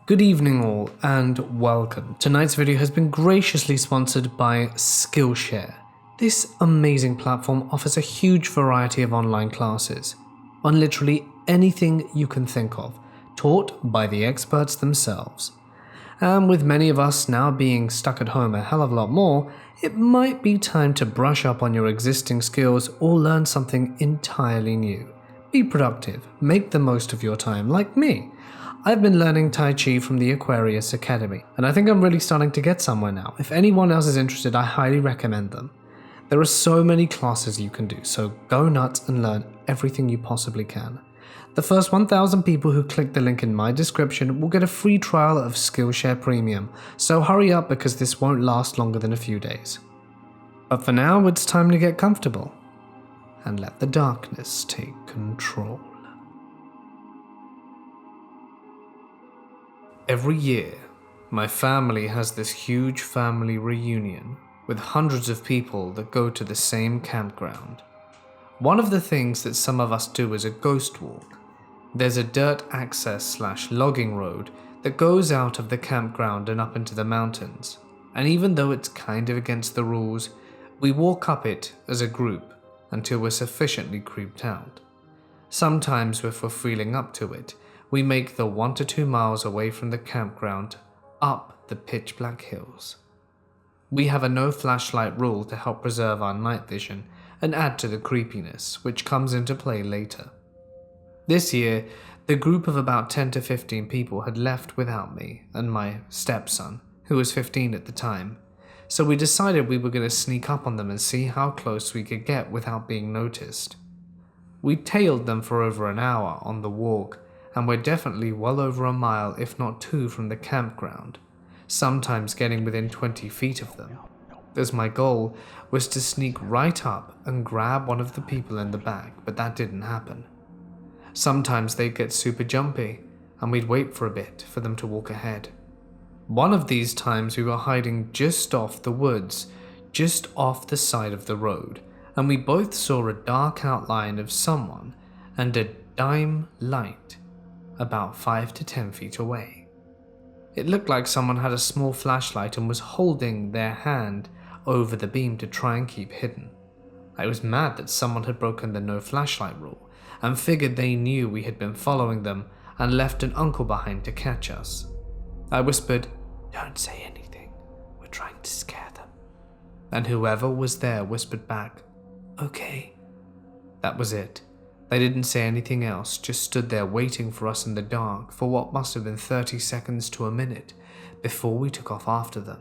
Good evening all and welcome. Tonight's video has been graciously sponsored by Skillshare. This amazing platform offers a huge variety of online classes on literally anything you can think of, taught by the experts themselves. And with many of us now being stuck at home a hell of a lot more, it might be time to brush up on your existing skills or learn something entirely new. Be productive, make the most of your time like me. I've been learning Tai Chi from the Aquarius Academy, and I think I'm really starting to get somewhere now. If anyone else is interested, I highly recommend them. There are so many classes you can do, so go nuts and learn everything you possibly can. The first 1,000 people who click the link in my description will get a free trial of Skillshare Premium, so hurry up because this won't last longer than a few days. But for now, it's time to get comfortable and let the darkness take control. Every year, my family has this huge family reunion with hundreds of people that go to the same campground. One of the things that some of us do is a ghost walk. There's a dirt access/logging road that goes out of the campground and up into the mountains, and even though it's kind of against the rules, we walk up it as a group until we're sufficiently creeped out. Sometimes if we're feeling up to it, we make the 1 to 2 miles away from the campground up the pitch black hills. We have a no flashlight rule to help preserve our night vision and add to the creepiness, which comes into play later. This year, the group of about 10 to 15 people had left without me and my stepson, who was 15 at the time, so we decided we were going to sneak up on them and see how close we could get without being noticed. We tailed them for over an hour on the walk, and we're definitely well over a mile if not 2 from the campground, sometimes getting within 20 feet of them, as my goal was to sneak right up and grab one of the people in the back, but that didn't happen. Sometimes they'd get super jumpy, and we'd wait for a bit for them to walk ahead. One of these times we were hiding just off the woods, just off the side of the road, and we both saw a dark outline of someone and a dime light about 5 to 10 feet away. It looked like someone had a small flashlight and was holding their hand over the beam to try and keep hidden. I was mad that someone had broken the no flashlight rule and figured they knew we had been following them and left an uncle behind to catch us. I whispered, "Don't say anything, we're trying to scare them." And whoever was there whispered back, "Okay." That was it. They didn't say anything else, just stood there waiting for us in the dark for what must have been 30 seconds to a minute before we took off after them.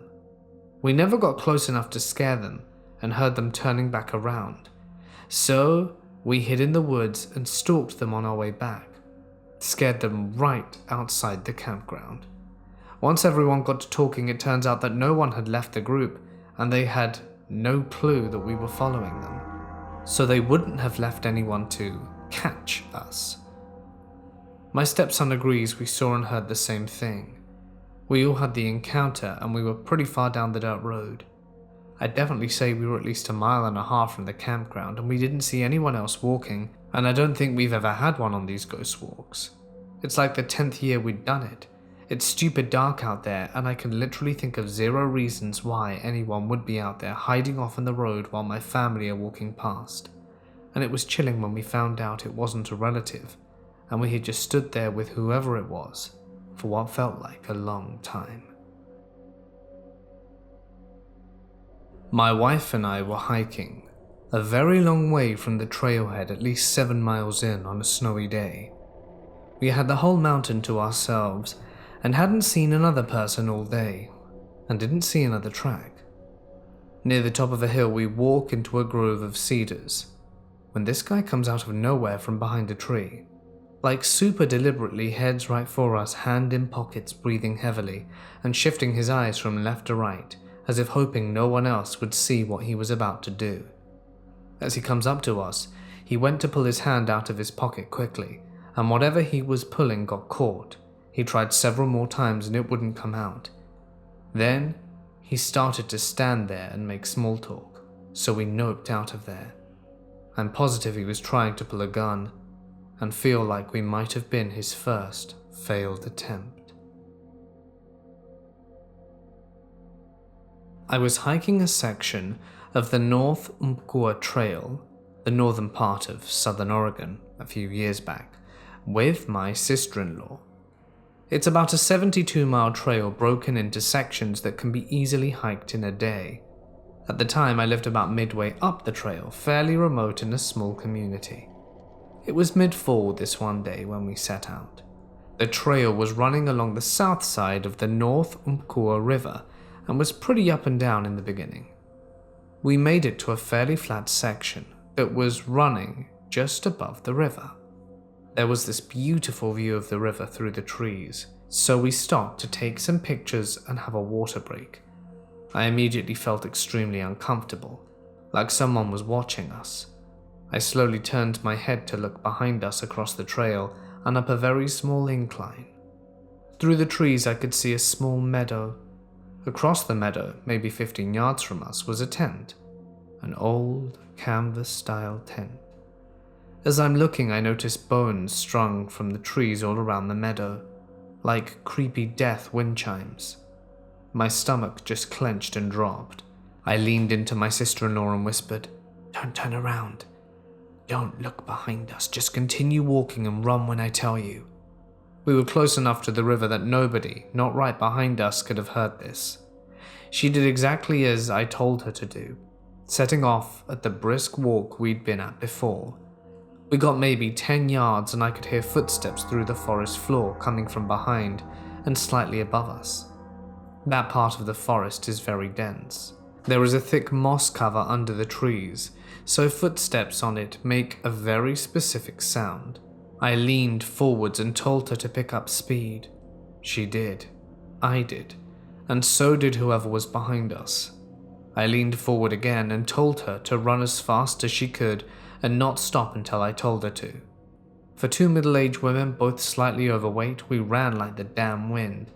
We never got close enough to scare them and heard them turning back around, so we hid in the woods and stalked them on our way back, scared them right outside the campground. Once everyone got to talking, it turns out that no one had left the group and they had no clue that we were following them, so they wouldn't have left anyone to catch us. My stepson agrees we saw and heard the same thing. We all had the encounter and we were pretty far down the dirt road. I'd definitely say we were at least 1.5 miles from the campground and we didn't see anyone else walking, and I don't think we've ever had one on these ghost walks. It's like the 10th year we'd done it. It's stupid dark out there and I can literally think of 0 reasons why anyone would be out there hiding off in the road while my family are walking past. And it was chilling when we found out it wasn't a relative, and we had just stood there with whoever it was for what felt like a long time. My wife and I were hiking a very long way from the trailhead, at least 7 miles in on a snowy day. We had the whole mountain to ourselves and hadn't seen another person all day, and didn't see another track. Near the top of a hill we walk into a grove of cedars, when this guy comes out of nowhere from behind a tree, like super deliberately heads right for us, hand in pockets, breathing heavily, and shifting his eyes from left to right, as if hoping no one else would see what he was about to do. As he comes up to us, he went to pull his hand out of his pocket quickly, and whatever he was pulling got caught. He tried several more times and it wouldn't come out. Then he started to stand there and make small talk, so we noped out of there. I'm positive he was trying to pull a gun, and feel like we might have been his first failed attempt. I was hiking a section of the North Umpqua Trail, the northern part of southern Oregon, a few years back, with my sister-in-law. It's about a 72-mile trail broken into sections that can be easily hiked in a day. At the time, I lived about midway up the trail, fairly remote in a small community. It was mid-fall this one day when we set out. The trail was running along the south side of the North Umpqua River and was pretty up and down in the beginning. We made it to a fairly flat section that was running just above the river. There was this beautiful view of the river through the trees, so we stopped to take some pictures and have a water break. I immediately felt extremely uncomfortable, like someone was watching us. I slowly turned my head to look behind us across the trail and up a very small incline. Through the trees I could see a small meadow. Across the meadow, maybe 15 yards from us, was a tent, an old canvas-style tent. As I'm looking, I notice bones strung from the trees all around the meadow, like creepy death wind chimes. My stomach just clenched and dropped. I leaned into my sister-in-law and whispered, "Don't turn around. Don't look behind us. Just continue walking and run when I tell you." We were close enough to the river that nobody, not right behind us, could have heard this. She did exactly as I told her to do, setting off at the brisk walk we'd been at before. We got maybe 10 yards and I could hear footsteps through the forest floor coming from behind and slightly above us. That part of the forest is very dense. There is a thick moss cover under the trees, so footsteps on it make a very specific sound. I leaned forwards and told her to pick up speed. She did. I did. And so did whoever was behind us. I leaned forward again and told her to run as fast as she could and not stop until I told her to. For two middle-aged women, both slightly overweight, we ran like the damn wind.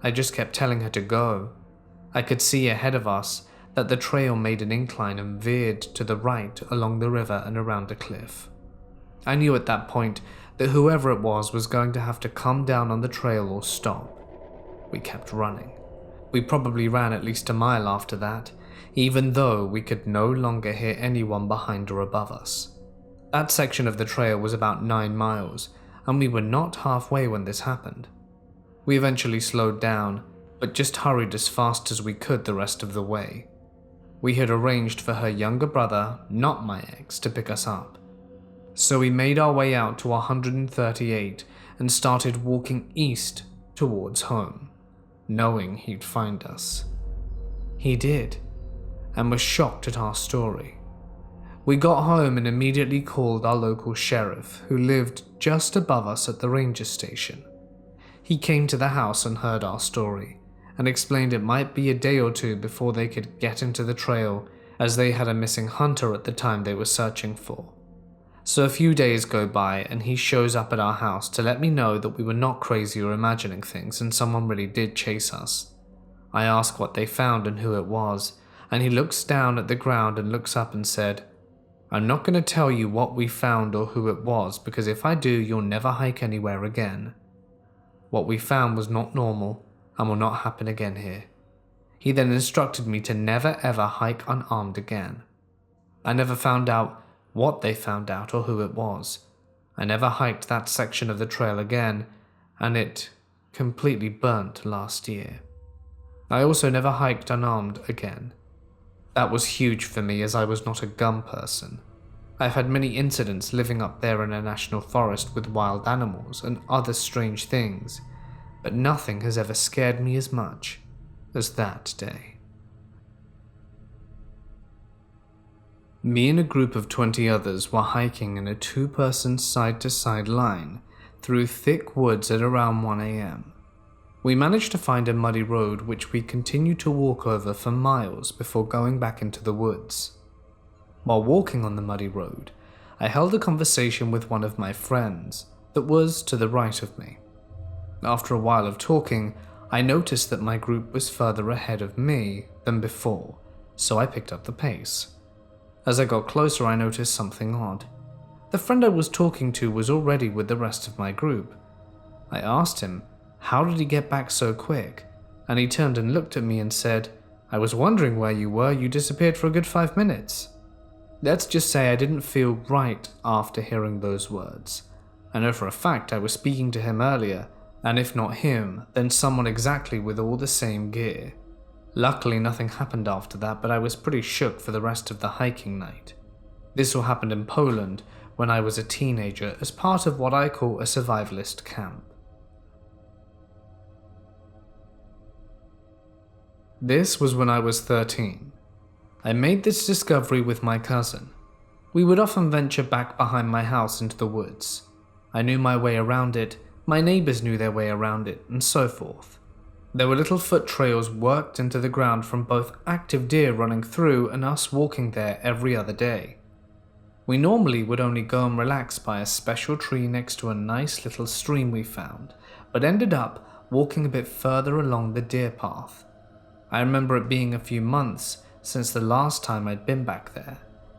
I just kept telling her to go. I could see ahead of us that the trail made an incline and veered to the right along the river and around a cliff. I knew at that point that whoever it was going to have to come down on the trail or stop. We kept running. We probably ran at least a mile after that, even though we could no longer hear anyone behind or above us. That section of the trail was about 9 miles, and we were not halfway when this happened. We eventually slowed down, but just hurried as fast as we could the rest of the way. We had arranged for her younger brother, not my ex, to pick us up. So we made our way out to 138 and started walking east towards home, knowing he'd find us. He did, and was shocked at our story. We got home and immediately called our local sheriff, who lived just above us at the ranger station. He came to the house and heard our story, and explained it might be a day or two before they could get into the trail, as they had a missing hunter at the time they were searching for. So a few days go by and he shows up at our house to let me know that we were not crazy or imagining things and someone really did chase us. I ask what they found and who it was, and he looks down at the ground and looks up and said, "I'm not going to tell you what we found or who it was, because if I do, you'll never hike anywhere again. What we found was not normal and will not happen again here." He then instructed me to never ever hike unarmed again. I never found out what they found out or who it was. I never hiked that section of the trail again, and it completely burnt last year. I also never hiked unarmed again. That was huge for me, as I was not a gun person. I've had many incidents living up there in a national forest with wild animals and other strange things, but nothing has ever scared me as much as that day. Me and a group of 20 others were hiking in a 2-person side-to-side line through thick woods at around 1 a.m. We managed to find a muddy road which we continued to walk over for miles before going back into the woods. While walking on the muddy road, I held a conversation with one of my friends that was to the right of me. After a while of talking, I noticed that my group was further ahead of me than before, so I picked up the pace. As I got closer, I noticed something odd. The friend I was talking to was already with the rest of my group. I asked him, how did he get back so quick? And he turned and looked at me and said, I was wondering where you were. You disappeared for a good 5 minutes." Let's just say I didn't feel right after hearing those words. I know for a fact I was speaking to him earlier, and if not him, then someone exactly with all the same gear. Luckily nothing happened after that, but I was pretty shook for the rest of the hiking night. This all happened in Poland when I was a teenager as part of what I call a survivalist camp. This was when I was 13. I made this discovery with my cousin. We would often venture back behind my house into the woods. I knew my way around it, my neighbors knew their way around it, and so forth. There were little foot trails worked into the ground from both active deer running through and us walking there every other day. We normally would only go and relax by a special tree next to a nice little stream we found, but ended up walking a bit further along the deer path. I remember it being a few months since the last time I'd been back there,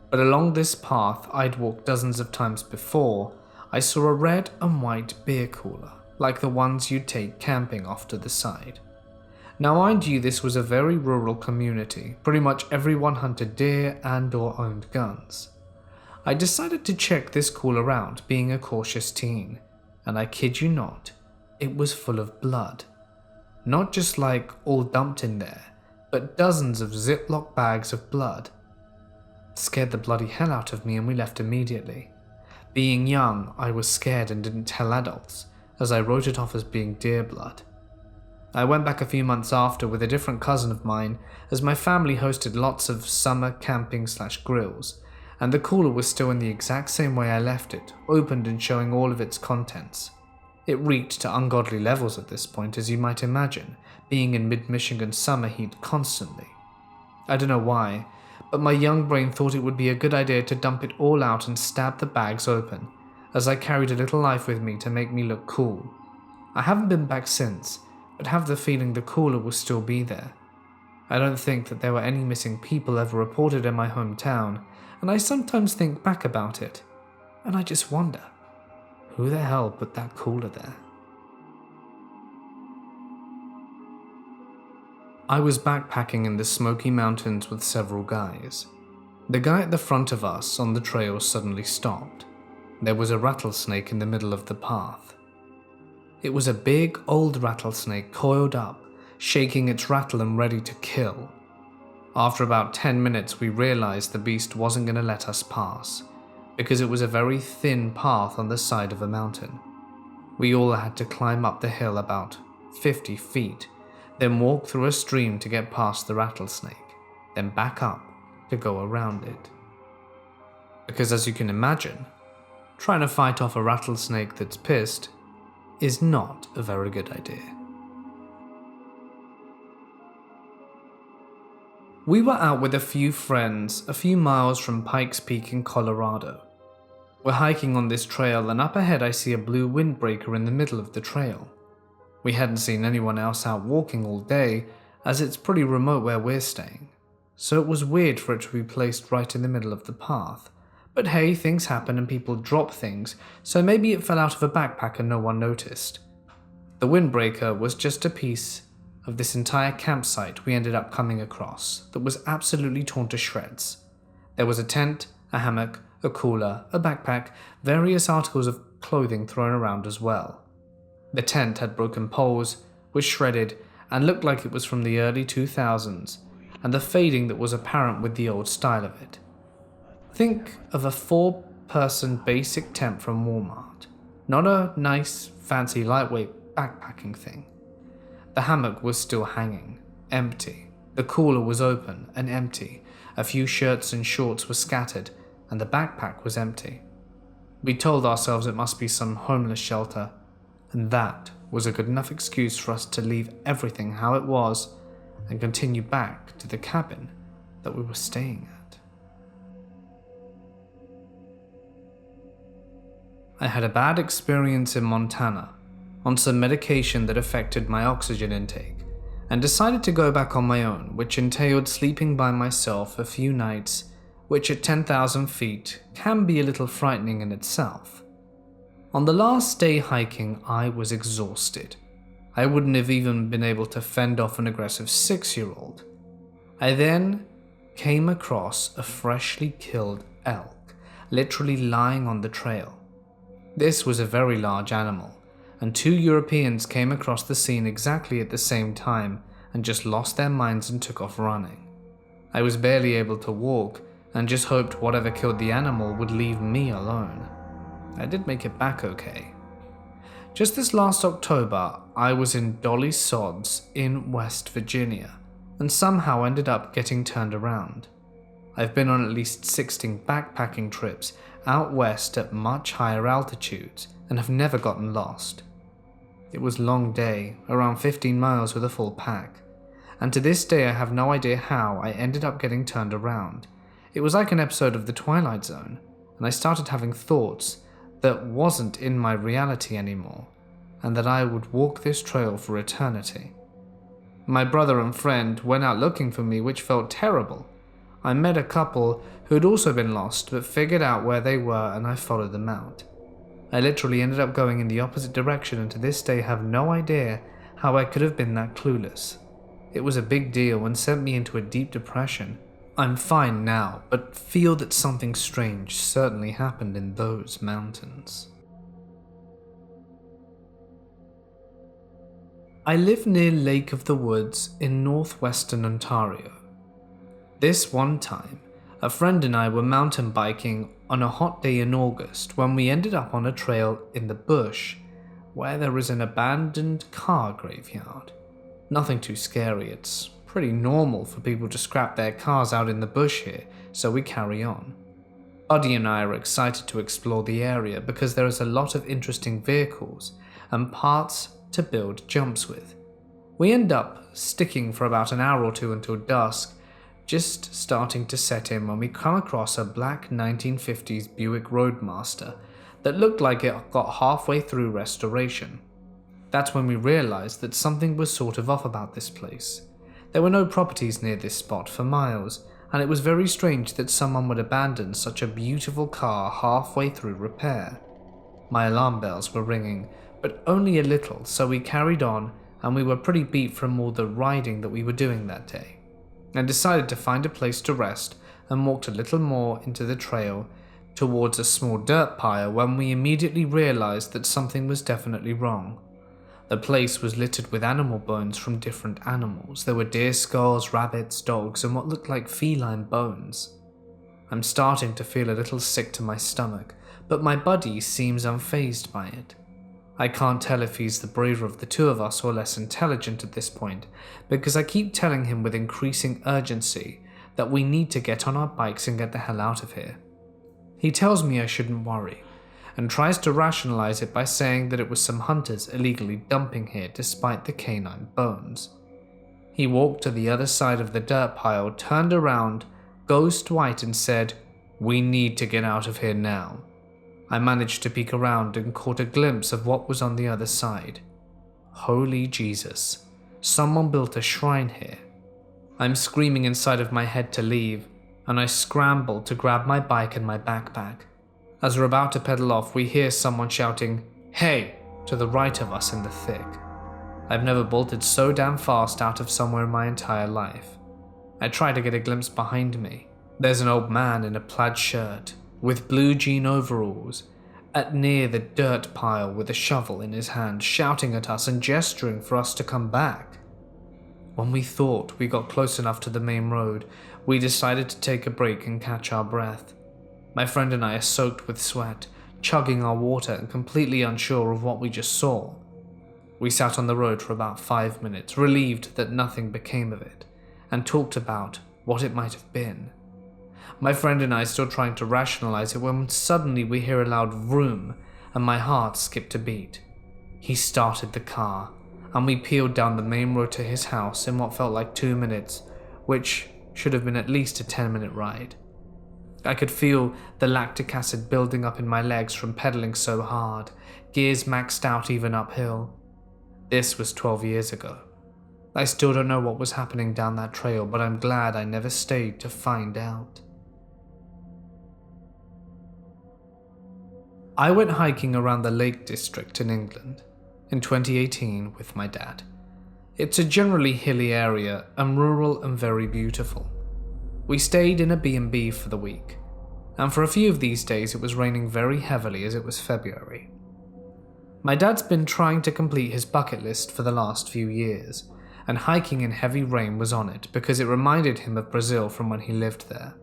but along this path I'd walked dozens of times before, I saw a red and white beer cooler, like the ones you'd take camping off to the side. Now mind you, this was a very rural community, pretty much everyone hunted deer and or owned guns. I decided to check this cooler out, being a cautious teen, and I kid you not, it was full of blood. Not just like all dumped in there, but dozens of Ziploc bags of blood. It scared the bloody hell out of me and we left immediately. Being young, I was scared and didn't tell adults, as I wrote it off as being deer blood. I went back a few months after with a different cousin of mine, as my family hosted lots of summer camping/grills, and the cooler was still in the exact same way I left it, opened and showing all of its contents. It reeked to ungodly levels at this point, as you might imagine, being in mid-Michigan summer heat constantly. I don't know why, but my young brain thought it would be a good idea to dump it all out and stab the bags open, as I carried a little knife with me to make me look cool. I haven't been back since, but have the feeling the cooler will still be there. I don't think that there were any missing people ever reported in my hometown, and I sometimes think back about it, and I just wonder, who the hell put that cooler there? I was backpacking in the Smoky Mountains with several guys. The guy at the front of us on the trail suddenly stopped. There was a rattlesnake in the middle of the path. It was a big old rattlesnake coiled up, shaking its rattle and ready to kill. After about 10 minutes we realized the beast wasn't going to let us pass, because it was a very thin path on the side of a mountain. We all had to climb up the hill about 50 feet, then walk through a stream to get past the rattlesnake, then back up to go around it. Because as you can imagine, trying to fight off a rattlesnake that's pissed is not a very good idea. We were out with a few friends a few miles from Pikes Peak in Colorado. We're hiking on this trail and up ahead I see a blue windbreaker in the middle of the trail. We hadn't seen anyone else out walking all day, as it's pretty remote where we're staying, so it was weird for it to be placed right in the middle of the path. But hey, things happen and people drop things, so maybe it fell out of a backpack and no one noticed. The windbreaker was just a piece of this entire campsite we ended up coming across that was absolutely torn to shreds. There was a tent, a hammock, a cooler, a backpack, various articles of clothing thrown around as well. The tent had broken poles, was shredded, and looked like it was from the early 2000s, and the fading that was apparent with the old style of it. Think of a 4-person basic tent from Walmart, not a nice, fancy, lightweight backpacking thing. The hammock was still hanging, empty. The cooler was open and empty. A few shirts and shorts were scattered, and the backpack was empty. We told ourselves it must be some homeless shelter, and that was a good enough excuse for us to leave everything how it was and continue back to the cabin that we were staying at. I had a bad experience in Montana on some medication that affected my oxygen intake, and decided to go back on my own, which entailed sleeping by myself a few nights, which at 10,000 feet can be a little frightening in itself. On the last day hiking, I was exhausted. I wouldn't have even been able to fend off an aggressive 6-year-old. I then came across a freshly killed elk, literally lying on the trail. This was a very large animal, and 2 Europeans came across the scene exactly at the same time and just lost their minds and took off running. I was barely able to walk and just hoped whatever killed the animal would leave me alone. I did make it back okay. Just this last October, I was in Dolly Sods in West Virginia and somehow ended up getting turned around. I've been on at least 16 backpacking trips out west at much higher altitudes and have never gotten lost. It was a long day, around 15 miles with a full pack, and to this day I have no idea how I ended up getting turned around. It was like an episode of The Twilight Zone, and I started having thoughts that wasn't in my reality anymore, and that I would walk this trail for eternity. My brother and friend went out looking for me, which felt terrible. I met a couple who had also been lost but figured out where they were, and I followed them out. I literally ended up going in the opposite direction, and to this day have no idea how I could have been that clueless. It was a big deal and sent me into a deep depression. I'm fine now, but feel that something strange certainly happened in those mountains. I live near Lake of the Woods in northwestern Ontario. This one time, a friend and I were mountain biking on a hot day in August when we ended up on a trail in the bush where there is an abandoned car graveyard. Nothing too scary, it's pretty normal for people to scrap their cars out in the bush here, so we carry on. Buddy and I are excited to explore the area because there is a lot of interesting vehicles and parts to build jumps with. We end up sticking for about an hour or two until dusk, just starting to set in when we come across a black 1950s Buick Roadmaster that looked like it got halfway through restoration. That's when we realized that something was sort of off about this place. There were no properties near this spot for miles, and it was very strange that someone would abandon such a beautiful car halfway through repair. My alarm bells were ringing, but only a little, so we carried on, and we were pretty beat from all the riding that we were doing that day, and decided to find a place to rest and walked a little more into the trail towards a small dirt pile when we immediately realized that something was definitely wrong. The place was littered with animal bones from different animals. There were deer skulls, rabbits, dogs, and what looked like feline bones. I'm starting to feel a little sick to my stomach, but my buddy seems unfazed by it. I can't tell if he's the braver of the two of us or less intelligent at this point, because I keep telling him with increasing urgency that we need to get on our bikes and get the hell out of here. He tells me I shouldn't worry, and tries to rationalize it by saying that it was some hunters illegally dumping here despite the canine bones. He walked to the other side of the dirt pile, turned around, ghost white, and said, "We need to get out of here now." I managed to peek around and caught a glimpse of what was on the other side. Holy Jesus, someone built a shrine here. I'm screaming inside of my head to leave, and I scramble to grab my bike and my backpack. As we're about to pedal off, we hear someone shouting, "Hey!" to the right of us in the thick. I've never bolted so damn fast out of somewhere in my entire life. I try to get a glimpse behind me. There's an old man in a plaid shirt, with blue jean overalls, at near the dirt pile with a shovel in his hand, shouting at us and gesturing for us to come back. When we thought we got close enough to the main road, we decided to take a break and catch our breath. My friend and I are soaked with sweat, chugging our water and completely unsure of what we just saw. We sat on the road for about 5 minutes, relieved that nothing became of it, and talked about what it might have been. My friend and I still trying to rationalize it when suddenly we hear a loud vroom and my heart skipped a beat. He started the car and we peeled down the main road to his house in what felt like 2 minutes, which should have been at least a 10-minute ride. I could feel the lactic acid building up in my legs from pedaling so hard, gears maxed out even uphill. This was 12 years ago. I still don't know what was happening down that trail, but I'm glad I never stayed to find out. I went hiking around the Lake District in England in 2018 with my dad. It's a generally hilly area and rural and very beautiful. We stayed in a B&B for the week, and for a few of these days it was raining very heavily as it was February. My dad's been trying to complete his bucket list for the last few years, and hiking in heavy rain was on it because it reminded him of Brazil from when he lived there.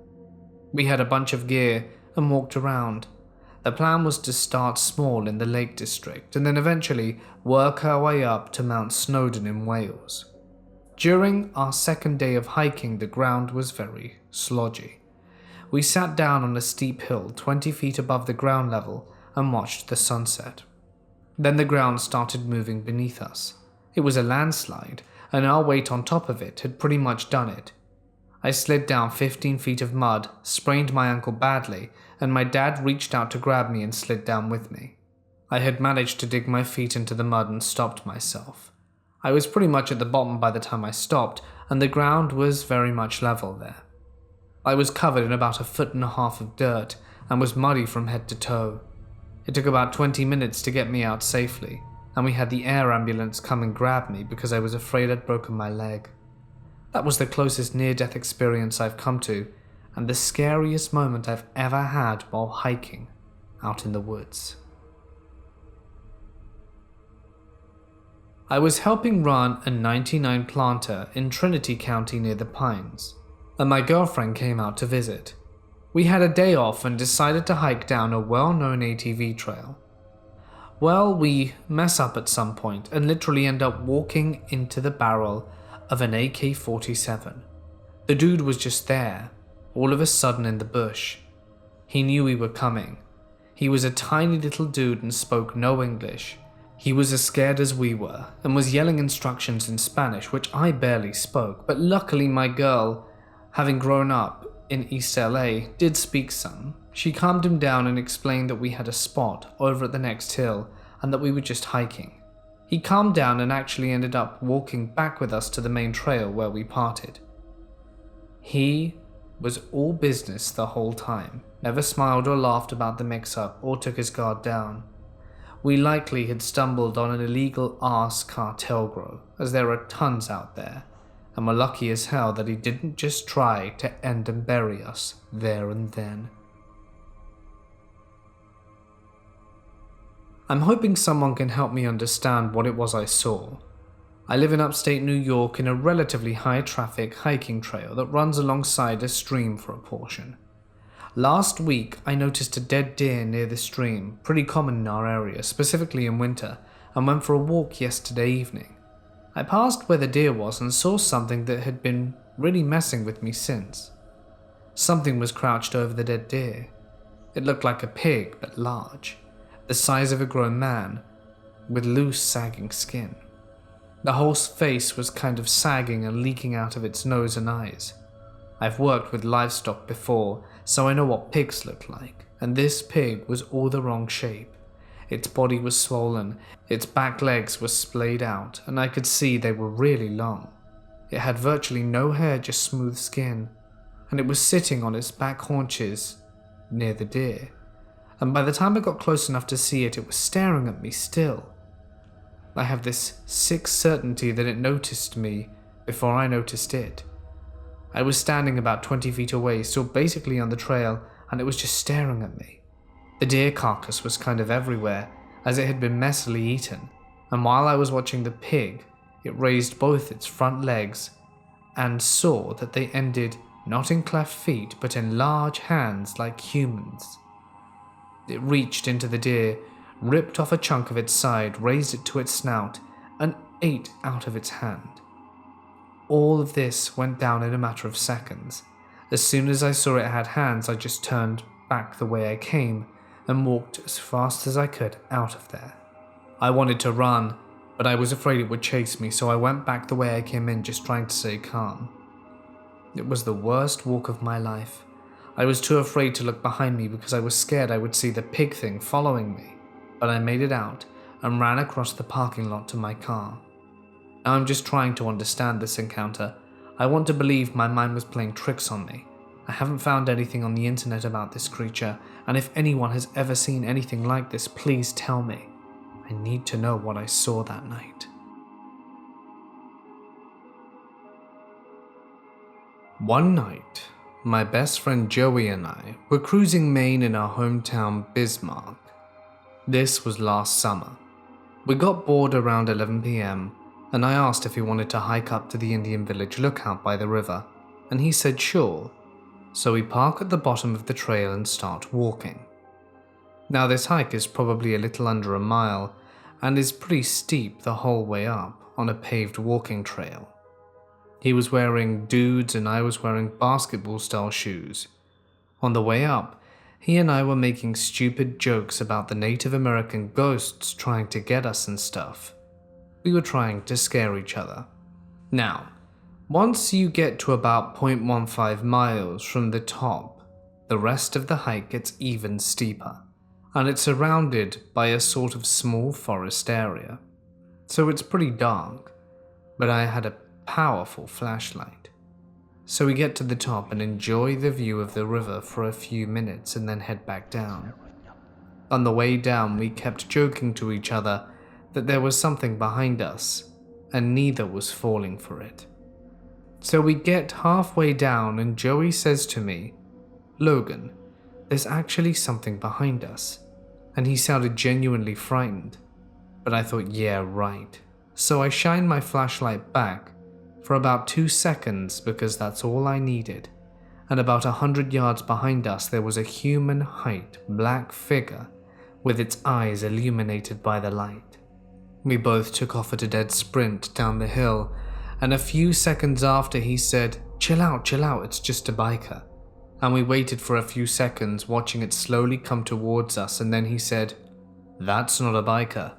We had a bunch of gear and walked around. The plan was to start small in the Lake District and then eventually work our way up to Mount Snowdon in Wales. During our second day of hiking, the ground was very slodgy. We sat down on a steep hill 20 feet above the ground level and watched the sunset. Then the ground started moving beneath us. It was a landslide, and our weight on top of it had pretty much done it. I slid down 15 feet of mud, sprained my ankle badly, and my dad reached out to grab me and slid down with me. I had managed to dig my feet into the mud and stopped myself. I was pretty much at the bottom by the time I stopped, and the ground was very much level there. I was covered in about 1.5 feet of dirt and was muddy from head to toe. It took about 20 minutes to get me out safely, and we had the air ambulance come and grab me because I was afraid I'd broken my leg. That was the closest near-death experience I've come to, and the scariest moment I've ever had while hiking out in the woods. I was helping run a 99 planter in Trinity County near the Pines, and my girlfriend came out to visit. We had a day off and decided to hike down a well-known ATV trail. Well, we mess up at some point and literally end up walking into the barrel of an AK-47. The dude was just there, all of a sudden in the bush. He knew we were coming. He was a tiny little dude and spoke no English. He was as scared as we were and was yelling instructions in Spanish, which I barely spoke, but luckily my girl, having grown up in East LA, did speak some. She calmed him down and explained that we had a spot over at the next hill and that we were just hiking. He calmed down and actually ended up walking back with us to the main trail where we parted. He was all business the whole time, never smiled or laughed about the mix-up or took his guard down. We likely had stumbled on an illegal arse cartel grow, as there are tons out there, and were lucky as hell that he didn't just try to end and bury us there and then. I'm hoping someone can help me understand what it was I saw. I live in upstate New York in a relatively high-traffic hiking trail that runs alongside a stream for a portion. Last week, I noticed a dead deer near the stream, pretty common in our area, specifically in winter, and went for a walk yesterday evening. I passed where the deer was and saw something that had been really messing with me since. Something was crouched over the dead deer. It looked like a pig, but large, the size of a grown man, with loose, sagging skin. The whole face was kind of sagging and leaking out of its nose and eyes. I've worked with livestock before, so I know what pigs look like, and this pig was all the wrong shape. Its body was swollen, its back legs were splayed out, and I could see they were really long. It had virtually no hair, just smooth skin, and it was sitting on its back haunches near the deer. And by the time I got close enough to see it, it was staring at me still. I have this sick certainty that it noticed me before I noticed it. I was standing about 20 feet away, still basically on the trail, and it was just staring at me. The deer carcass was kind of everywhere, as it had been messily eaten, and while I was watching the pig, it raised both its front legs and saw that they ended not in cleft feet, but in large hands like humans. It reached into the deer, ripped off a chunk of its side, raised it to its snout, and ate out of its hand. All of this went down in a matter of seconds. As soon as I saw it had hands, I just turned back the way I came and walked as fast as I could out of there. I wanted to run, but I was afraid it would chase me, so I went back the way I came in, just trying to stay calm. It was the worst walk of my life. I was too afraid to look behind me because I was scared I would see the pig thing following me, but I made it out and ran across the parking lot to my car. Now I'm just trying to understand this encounter. I want to believe my mind was playing tricks on me. I haven't found anything on the internet about this creature, and if anyone has ever seen anything like this, please tell me. I need to know what I saw that night. One night, my best friend Joey and I were cruising Maine in our hometown Bismarck. This was last summer. We got bored around 11 p.m. and I asked if he wanted to hike up to the Indian Village lookout by the river, and he said sure. So we park at the bottom of the trail and start walking. Now this hike is probably a little under a mile and is pretty steep the whole way up on a paved walking trail. He was wearing dudes and I was wearing basketball-style shoes. On the way up, he and I were making stupid jokes about the Native American ghosts trying to get us and stuff. We were trying to scare each other. Now, once you get to about 0.15 miles from the top, the rest of the hike gets even steeper, and it's surrounded by a sort of small forest area. So it's pretty dark, but I had a powerful flashlight. So we get to the top and enjoy the view of the river for a few minutes and then head back down. On the way down, we kept joking to each other that there was something behind us, and neither was falling for it. So we get halfway down and Joey says to me, "Logan, there's actually something behind us." And he sounded genuinely frightened. But I thought, yeah, right. So I shined my flashlight back for about 2 seconds because that's all I needed. And about 100 yards behind us there was a human height black figure with its eyes illuminated by the light. We both took off at a dead sprint down the hill, and a few seconds after he said, chill out, it's just a biker." And we waited for a few seconds watching it slowly come towards us, and then he said, "That's not a biker."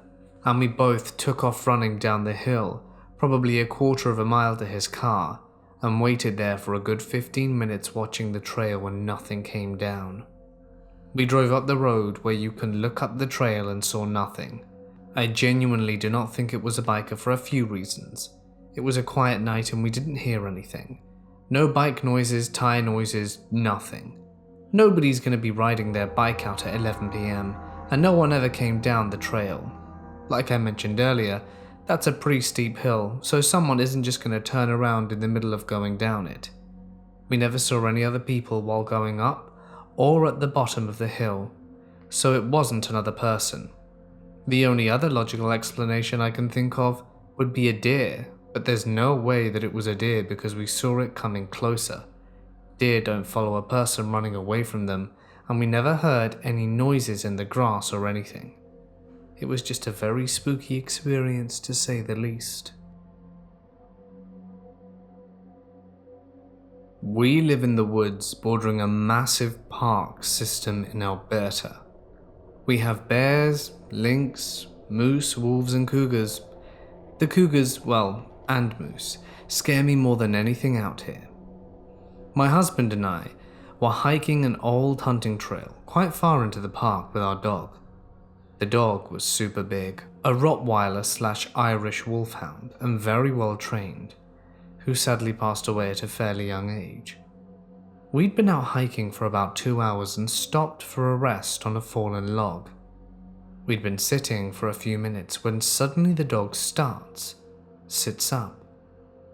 And we both took off running down the hill, probably a quarter of a mile to his car, and waited there for a good 15 minutes watching the trail when nothing came down. We drove up the road where you can look up the trail and saw nothing. I genuinely do not think it was a biker for a few reasons. It was a quiet night and we didn't hear anything. No bike noises, tire noises, nothing. Nobody's going to be riding their bike out at 11 p.m. and no one ever came down the trail. Like I mentioned earlier, that's a pretty steep hill, so someone isn't just going to turn around in the middle of going down it. We never saw any other people while going up or at the bottom of the hill, so it wasn't another person. The only other logical explanation I can think of would be a deer, but there's no way that it was a deer because we saw it coming closer. Deer don't follow a person running away from them, and we never heard any noises in the grass or anything. It was just a very spooky experience to say the least. We live in the woods bordering a massive park system in Alberta. We have bears, lynx, moose, wolves and cougars. The cougars, and moose, scare me more than anything out here. My husband and I were hiking an old hunting trail quite far into the park with our dog. The dog was super big, a Rottweiler/Irish wolfhound and very well trained, who sadly passed away at a fairly young age. We'd been out hiking for about 2 hours and stopped for a rest on a fallen log. We'd been sitting for a few minutes when suddenly the dog sits up,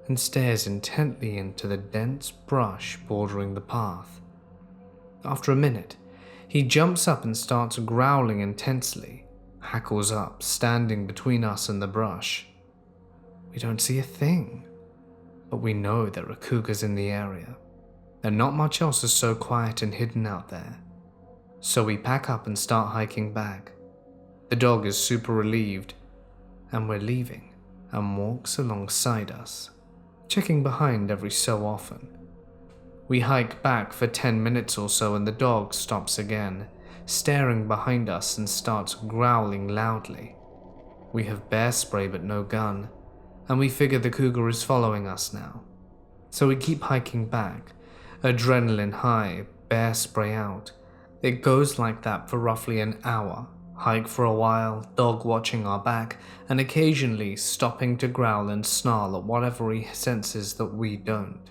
and stares intently into the dense brush bordering the path. After a minute, he jumps up and starts growling intensely, hackles up, standing between us and the brush. We don't see a thing, but we know there are cougars in the area, and not much else is so quiet and hidden out there. So we pack up and start hiking back. The dog is super relieved, and we're leaving, and walks alongside us, checking behind every so often. We hike back for 10 minutes or so and the dog stops again, staring behind us and starts growling loudly. We have bear spray but no gun, and we figure the cougar is following us now. So we keep hiking back, adrenaline high, bear spray out. It goes like that for roughly an hour. Hike for a while, dog watching our back, and occasionally stopping to growl and snarl at whatever he senses that we don't.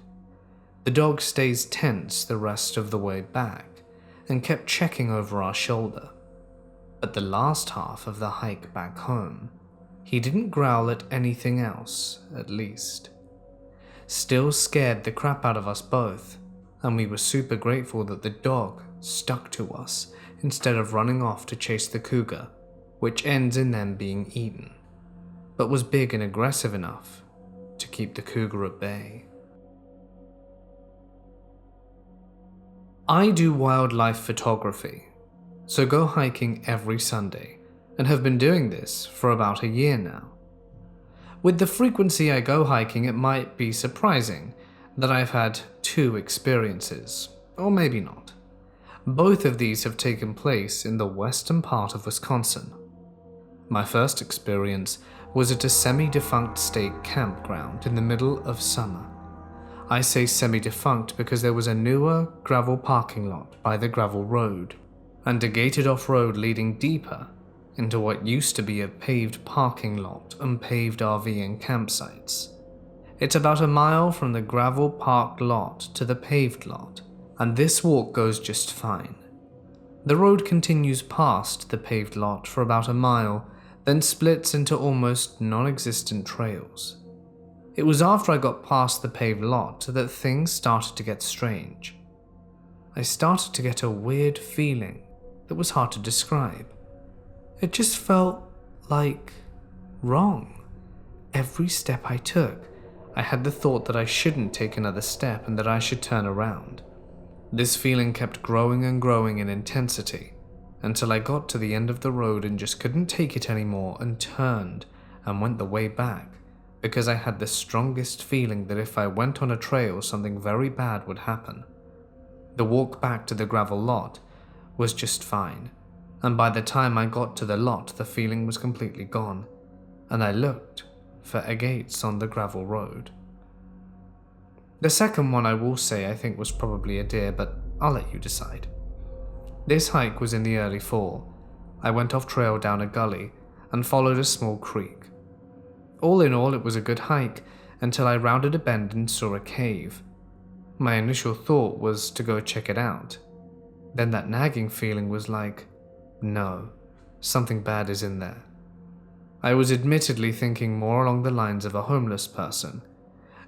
The dog stays tense the rest of the way back, and kept checking over our shoulder. But the last half of the hike back home, he didn't growl at anything else, at least. still scared the crap out of us both, and we were super grateful that the dog stuck to us instead of running off to chase the cougar, which ends in them being eaten, but was big and aggressive enough to keep the cougar at bay. I do wildlife photography, so go hiking every Sunday, and have been doing this for about a year now. With the frequency I go hiking, it might be surprising that I've had 2 experiences, or maybe not. Both of these have taken place in the western part of Wisconsin. My first experience was at a semi-defunct state campground in the middle of summer. I say semi-defunct because there was a newer gravel parking lot by the gravel road, and a gated off road leading deeper into what used to be a paved parking lot and paved RV and campsites. It's about a mile from the gravel parked lot to the paved lot, and this walk goes just fine. The road continues past the paved lot for about a mile, then splits into almost non-existent trails. It was after I got past the paved lot that things started to get strange. I started to get a weird feeling that was hard to describe. It just felt like wrong. Every step I took, I had the thought that I shouldn't take another step and that I should turn around. This feeling kept growing and growing in intensity until I got to the end of the road and just couldn't take it anymore and turned and went the way back, because I had the strongest feeling that if I went on a trail, something very bad would happen. The walk back to the gravel lot was just fine, and by the time I got to the lot, the feeling was completely gone, and I looked for agates on the gravel road. The second one I will say I think was probably a deer, but I'll let you decide. This hike was in the early fall. I went off trail down a gully and followed a small creek. All in all, it was a good hike until I rounded a bend and saw a cave. My initial thought was to go check it out. Then that nagging feeling was like, no, something bad is in there. I was admittedly thinking more along the lines of a homeless person.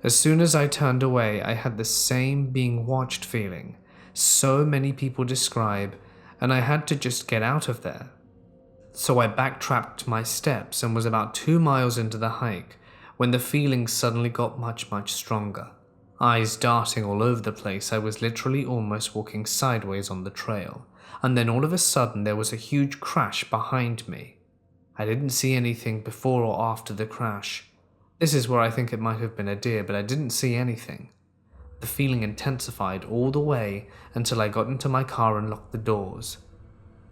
As soon as I turned away, I had the same being watched feeling so many people describe, and I had to just get out of there. So I backtracked my steps and was about 2 miles into the hike when the feeling suddenly got much stronger. Eyes darting all over the place, I was literally almost walking sideways on the trail, and then all of a sudden there was a huge crash behind me. I didn't see anything before or after the crash. This is where I think it might have been a deer, but I didn't see anything. The feeling intensified all the way until I got into my car and locked the doors.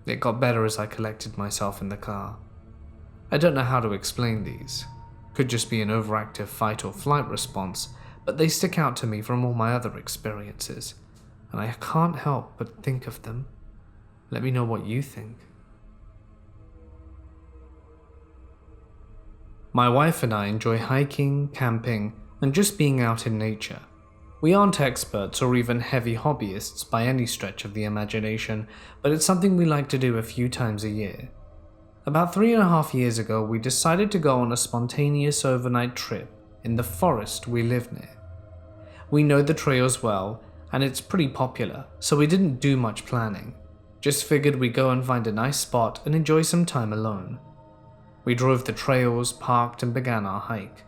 It got better as I collected myself in the car. I don't know how to explain these. Could just be an overactive fight or flight response, but they stick out to me from all my other experiences, and I can't help but think of them. Let me know what you think. My wife and I enjoy hiking, camping, and just being out in nature. We aren't experts or even heavy hobbyists by any stretch of the imagination, but it's something we like to do a few times a year. About 3.5 years ago, we decided to go on a spontaneous overnight trip in the forest we live near. We know the trails well, and it's pretty popular, so we didn't do much planning. Just figured we'd go and find a nice spot and enjoy some time alone. We drove the trails, parked, and began our hike.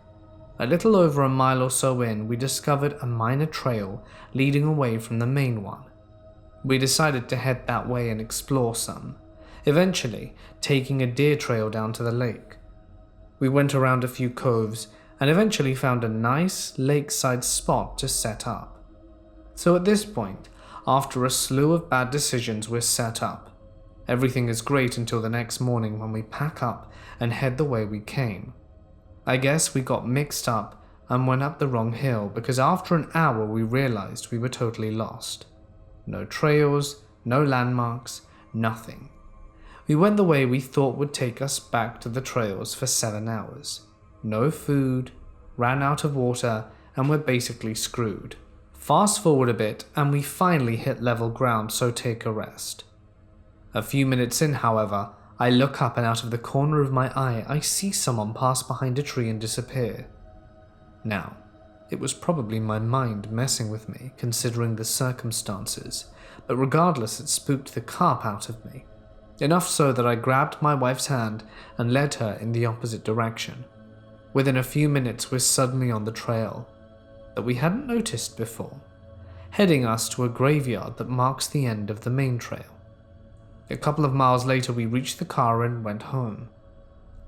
A little over a mile or so in, we discovered a minor trail leading away from the main one. We decided to head that way and explore some, eventually taking a deer trail down to the lake. We went around a few coves and eventually found a nice lakeside spot to set up. So at this point, after a slew of bad decisions, we're set up. Everything is great until the next morning when we pack up and head the way we came. I guess we got mixed up and went up the wrong hill because after an hour we realized we were totally lost. No trails, no landmarks, nothing. We went the way we thought would take us back to the trails for 7 hours. No food, ran out of water, and we're basically screwed. Fast forward a bit and we finally hit level ground, so take a rest. A few minutes in, however, I look up and out of the corner of my eye I see someone pass behind a tree and disappear. Now, It was probably my mind messing with me, considering the circumstances, but regardless, it spooked the carp out of me. Enough so that I grabbed my wife's hand and led her in the opposite direction. Within a few minutes, we're suddenly on the trail that we hadn't noticed before, heading us to a graveyard that marks the end of the main trail. A couple of miles later, we reached the car and went home.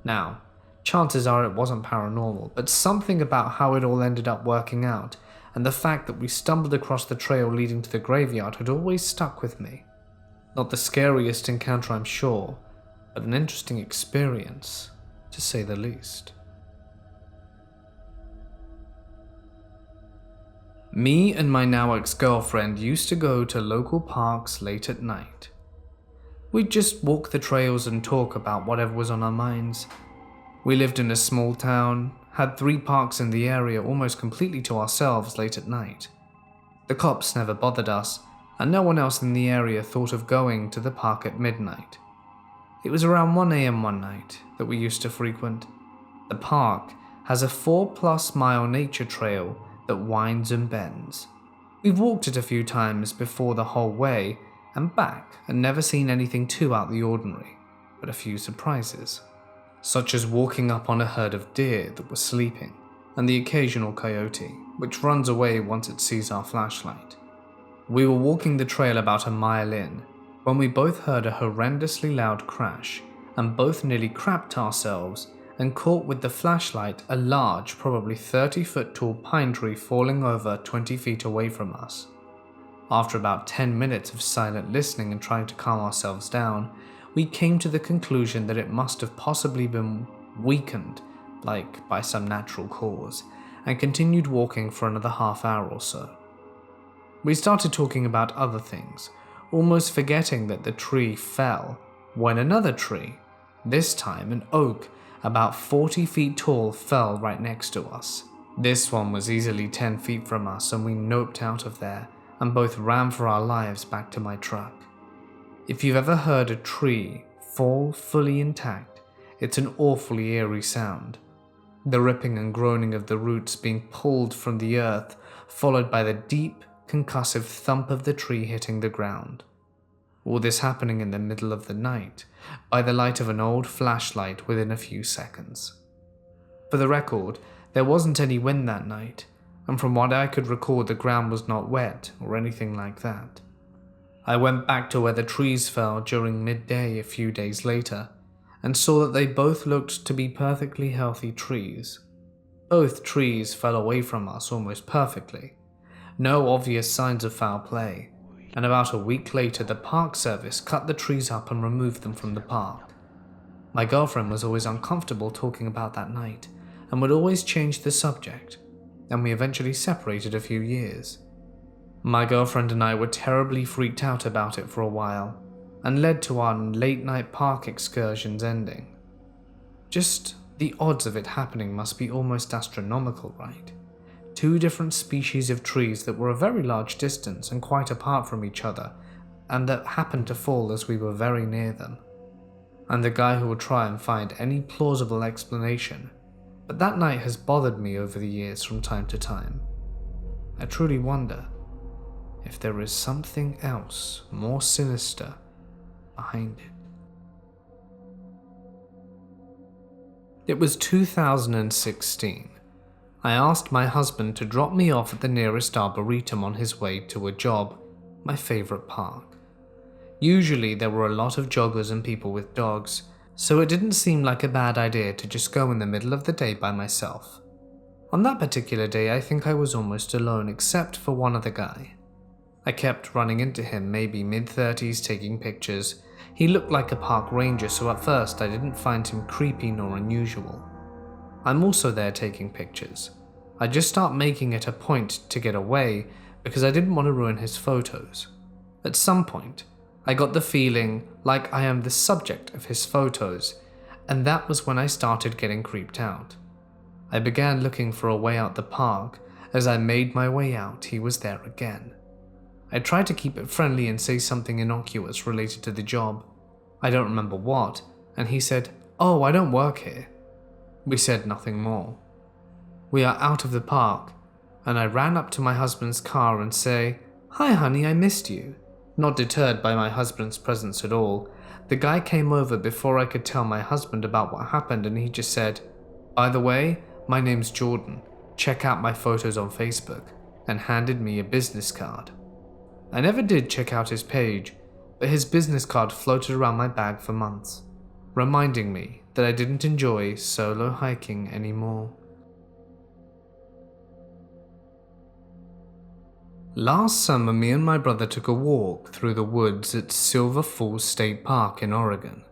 Now, chances are it wasn't paranormal, but something about how it all ended up working out, and the fact that we stumbled across the trail leading to the graveyard had always stuck with me. Not the scariest encounter, I'm sure, but an interesting experience, to say the least. Me and my now ex-girlfriend used to go to local parks late at night. We'd just walk the trails and talk about whatever was on our minds. We lived in a small town, had 3 parks in the area almost completely to ourselves late at night. The cops never bothered us, and no one else in the area thought of going to the park at midnight. It was around 1 a.m. one night that we used to frequent. The park has a 4+ mile nature trail that winds and bends. We've walked it a few times before the whole way and back and never seen anything too out of the ordinary, but a few surprises, such as walking up on a herd of deer that were sleeping and the occasional coyote, which runs away once it sees our flashlight. We were walking the trail about a mile in when we both heard a horrendously loud crash and both nearly crapped ourselves and caught with the flashlight a large, probably 30-foot tall pine tree falling over 20 feet away from us. After about 10 minutes of silent listening and trying to calm ourselves down, we came to the conclusion that it must have possibly been weakened, like by some natural cause, and continued walking for another half hour or so. We started talking about other things, almost forgetting that the tree fell, when another tree, this time an oak about 40 feet tall, fell right next to us. This one was easily 10 feet from us, and we noped out of there and both ran for our lives back to my truck. If you've ever heard a tree fall fully intact, it's an awfully eerie sound. The ripping and groaning of the roots being pulled from the earth, followed by the deep, concussive thump of the tree hitting the ground. All this happening in the middle of the night, by the light of an old flashlight within a few seconds. For the record, there wasn't any wind that night, and from what I could recall, the ground was not wet or anything like that. I went back to where the trees fell during midday a few days later, and saw that they both looked to be perfectly healthy trees. Both trees fell away from us almost perfectly. No obvious signs of foul play, and about a week later the park service cut the trees up and removed them from the park. My girlfriend was always uncomfortable talking about that night, and would always change the subject, and we eventually separated a few years. My girlfriend and I were terribly freaked out about it for a while, and led to our late-night park excursions ending. Just the odds of it happening must be almost astronomical, right? 2 different species of trees that were a very large distance and quite apart from each other, and that happened to fall as we were very near them. I'm the guy who will try and find any plausible explanation, but that night has bothered me over the years from time to time. I truly wonder if there is something else more sinister behind it. It was 2016. I asked my husband to drop me off at the nearest arboretum on his way to a job, my favorite park. Usually there were a lot of joggers and people with dogs, so it didn't seem like a bad idea to just go in the middle of the day by myself. On that particular day, I think I was almost alone except for one other guy. I kept running into him, maybe mid-30s, taking pictures. He looked like a park ranger, so at first I didn't find him creepy nor unusual. I'm also there taking pictures. I just start making it a point to get away because I didn't want to ruin his photos. At some point, I got the feeling like I am the subject of his photos, and that was when I started getting creeped out. I began looking for a way out the park. As I made my way out, he was there again. I tried to keep it friendly and say something innocuous related to the job. I don't remember what, and he said, "Oh, I don't work here." We said nothing more. We are out of the park, and I ran up to my husband's car and say, "Hi honey, I missed you." Not deterred by my husband's presence at all, the guy came over before I could tell my husband about what happened, and he just said, "By the way, my name's Jordan. Check out my photos on Facebook," and handed me a business card. I never did check out his page, but his business card floated around my bag for months, reminding me that I didn't enjoy solo hiking anymore. Last summer, me and my brother took a walk through the woods at Silver Falls State Park in Oregon.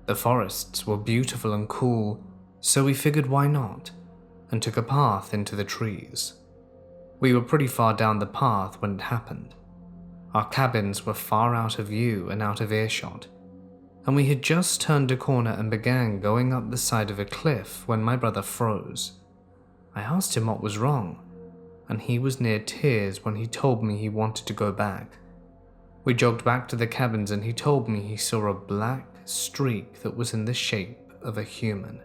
The forests were beautiful and cool, so we figured why not, and took a path into the trees. We were pretty far down the path when it happened. Our cabins were far out of view and out of earshot, and we had just turned a corner and began going up the side of a cliff when my brother froze. I asked him what was wrong, and he was near tears when he told me he wanted to go back. We jogged back to the cabins and he told me he saw a black streak that was in the shape of a human,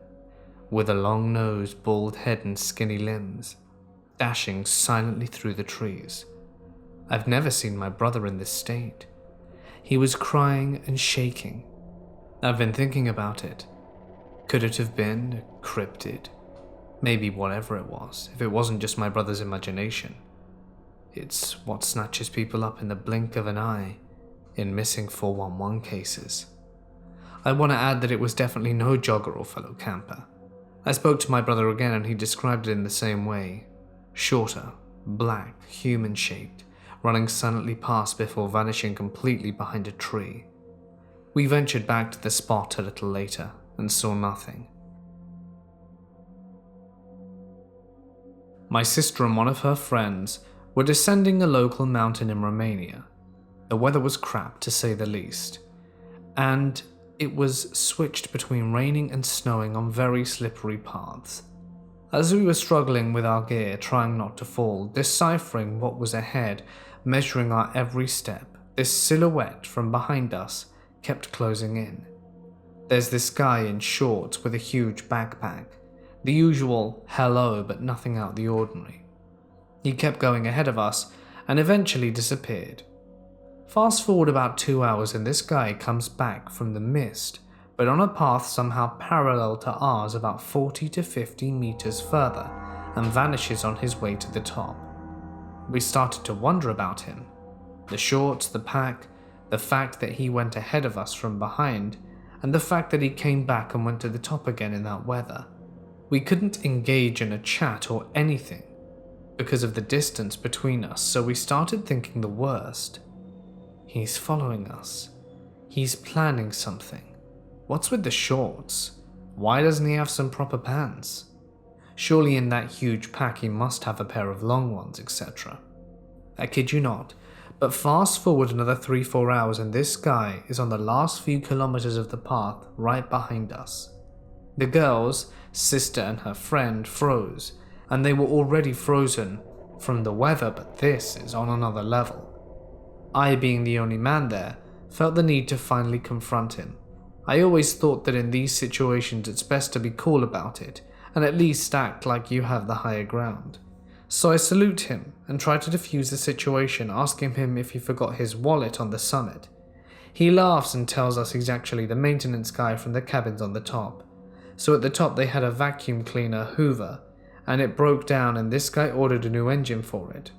with a long nose, bald head and skinny limbs, dashing silently through the trees. I've never seen my brother in this state. He was crying and shaking. I've been thinking about it. Could it have been a cryptid? Maybe whatever it was, if it wasn't just my brother's imagination. It's what snatches people up in the blink of an eye in missing 411 cases. I want to add that it was definitely no jogger or fellow camper. I spoke to my brother again and he described it in the same way. Shorter, black, human-shaped, running silently past before vanishing completely behind a tree. We ventured back to the spot a little later and saw nothing. My sister and one of her friends were descending a local mountain in Romania. The weather was crap, to say the least, and it was switched between raining and snowing on very slippery paths. As we were struggling with our gear, trying not to fall, deciphering what was ahead, measuring our every step, this silhouette from behind us kept closing in. There's this guy in shorts with a huge backpack. The usual hello, but nothing out of the ordinary. He kept going ahead of us and eventually disappeared. Fast forward about 2 hours and this guy comes back from the mist, but on a path somehow parallel to ours about 40 to 50 meters further, and vanishes on his way to the top. We started to wonder about him. The shorts, the pack, the fact that he went ahead of us from behind, and the fact that he came back and went to the top again in that weather. We couldn't engage in a chat or anything because of the distance between us, so we started thinking the worst. He's following us. He's planning something. What's with the shorts? Why doesn't he have some proper pants? Surely in that huge pack he must have a pair of long ones, etc. I kid you not, but fast forward another 3-4 hours and this guy is on the last few kilometers of the path right behind us. The girl's sister and her friend froze, and they were already frozen from the weather, but this is on another level. I, being the only man there, felt the need to finally confront him. I always thought that in these situations it's best to be cool about it, and at least act like you have the higher ground. So I salute him and try to defuse the situation, asking him if he forgot his wallet on the summit. He laughs and tells us he's actually the maintenance guy from the cabins on the top. So at the top they had a vacuum cleaner Hoover, and it broke down and this guy ordered a new engine for it.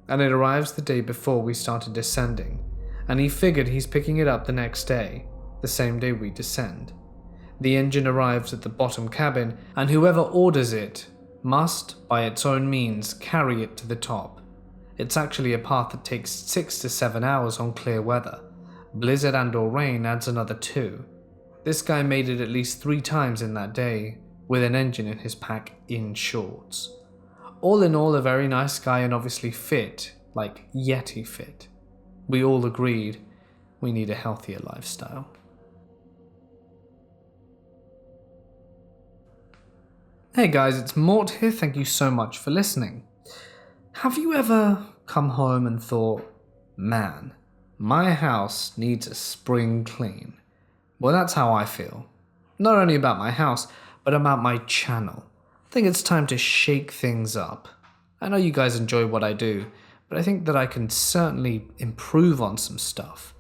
And it arrives the day before we started descending, and he figured he's picking it up the next day, the same day we descend. The engine arrives at the bottom cabin, and whoever orders it must, by its own means, carry it to the top. It's actually a path that takes 6 to 7 hours on clear weather. Blizzard and or rain adds another 2. This guy made it at least 3 times in that day, with an engine in his pack in shorts. All in all, a very nice guy and obviously fit, like Yeti fit. We all agreed we need a healthier lifestyle. Hey guys, it's Mort here, thank you so much for listening. Have you ever come home and thought, man, my house needs a spring clean? Well, that's how I feel. Not only about my house, but about my channel. I think it's time to shake things up. I know you guys enjoy what I do, but I think that I can certainly improve on some stuff.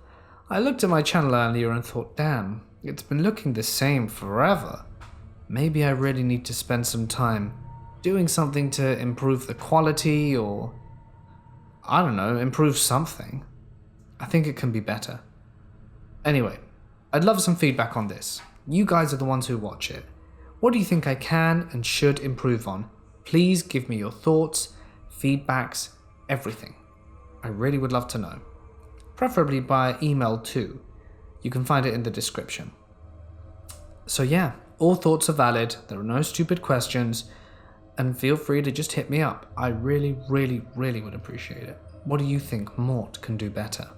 I looked at my channel earlier and thought, damn, it's been looking the same forever. Maybe I really need to spend some time doing something to improve the quality or, I don't know, improve something. I think it can be better. Anyway, I'd love some feedback on this. You guys are the ones who watch it. What do you think I can and should improve on? Please give me your thoughts, feedbacks, everything. I really would love to know. Preferably by email too. You can find it in the description. So yeah, all thoughts are valid. There are no stupid questions. And feel free to just hit me up. I really, really, really would appreciate it. What do you think Mort can do better?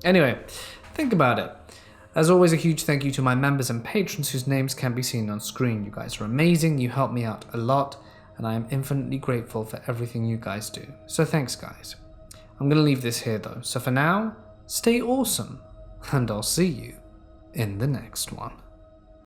Anyway, think about it. As always, a huge thank you to my members and patrons whose names can be seen on screen. You guys are amazing, you help me out a lot, and I am infinitely grateful for everything you guys do. So thanks, guys. I'm going to leave this here though. So for now, stay awesome, and I'll see you in the next one.